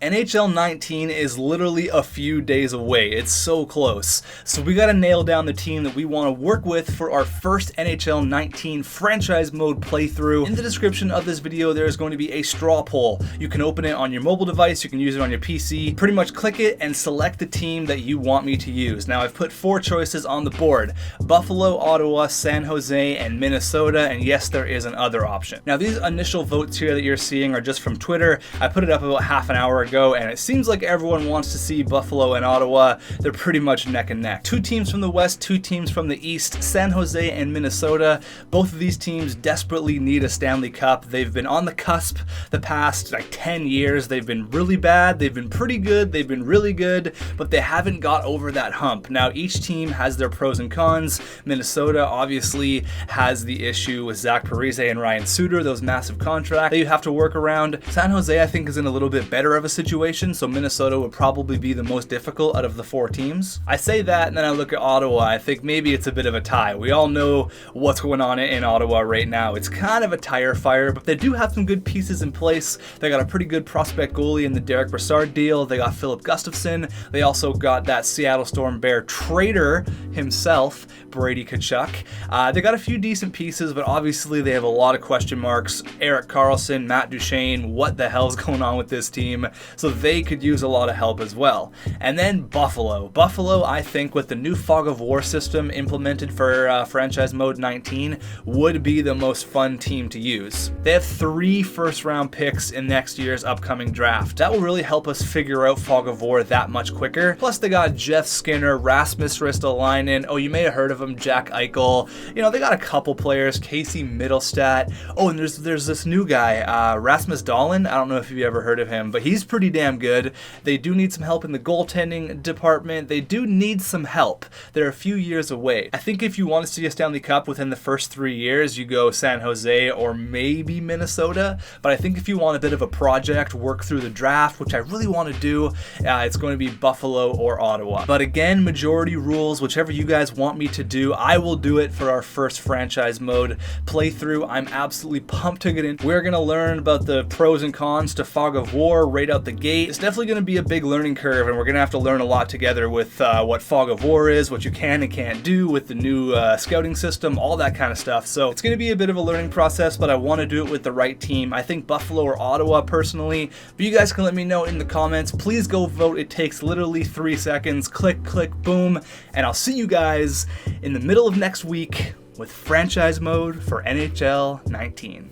NHL 19 is literally a few days away. It's so close. So we gotta nail down the team that we want to work with for our first NHL 19 franchise mode playthrough. In the description of this video, there is going to be a straw poll. You can open it on your mobile device, you can use it on your PC. Pretty much click it and select the team that you want me to use. Now I've put 4 choices on the board: Buffalo, Ottawa, San Jose, and Minnesota, and yes, there is an other option. Now these initial votes here that you're seeing are just from Twitter. I put it up about half an hour ago, and it seems like everyone wants to see Buffalo and Ottawa. They're pretty much neck and neck. 2 teams from the West, 2 teams from the East, San Jose and Minnesota. Both of these teams desperately need a Stanley Cup. They've been on the cusp the past 10 years. They've been really bad, they've been pretty good, they've been really good, but they haven't got over that hump. Now each team has their pros and cons. Minnesota obviously has the issue with Zach Parise and Ryan Suter, those massive contracts that you have to work around. San Jose, I think, is in a little bit better of a situation, so Minnesota would probably be the most difficult out of the 4 teams. I say that, and then I look at Ottawa. I think maybe it's a bit of a tie. We all know what's going on in Ottawa right now. It's kind of a tire fire, but they do have some good pieces in place. They got a pretty good prospect goalie in the Derek Brassard deal. They got Philip Gustafson. They also got that Seattle Storm Bear traitor himself, Brady Tkachuk. They got a few decent pieces, but obviously they have a lot of question marks. Erik Karlsson, Matt Duchene, what the hell's going on with this team? So they could use a lot of help as well. And then Buffalo. Buffalo, I think, with the new Fog of War system implemented for franchise mode 19, would be the most fun team to use. They have 3 first-round picks in next year's upcoming draft. That will really help us figure out Fog of War that much quicker. Plus, they got Jeff Skinner, Rasmus Ristolainen. Oh, you may have heard of him, Jack Eichel. You know, they got a couple players, Casey Middlestat. Oh, and there's this new guy, Rasmus Dahlin. I don't know if you've ever heard of him, but he's pretty damn good. They do need some help in the goaltending department. They do need some help. They're a few years away. I think if you want to see a Stanley Cup within the first 3 years, you go San Jose or maybe Minnesota. But I think if you want a bit of a project, work through the draft, which I really want to do, it's going to be Buffalo or Ottawa. But again, majority rules, whichever you guys want me to do, I will do it for our first franchise mode playthrough. I'm absolutely pumped to get in. We're going to learn about the pros and cons to Fog of War right out the gate. It's definitely going to be a big learning curve, and we're going to have to learn a lot together with what Fog of War is, what you can and can't do with the new scouting system, all that kind of stuff. So it's going to be a bit of a learning process, but I want to do it with the right team. I think Buffalo or Ottawa personally, but you guys can let me know in the comments. Please go vote. It takes literally 3 seconds. Click, click, boom, and I'll see you guys in the middle of next week with franchise mode for NHL 19.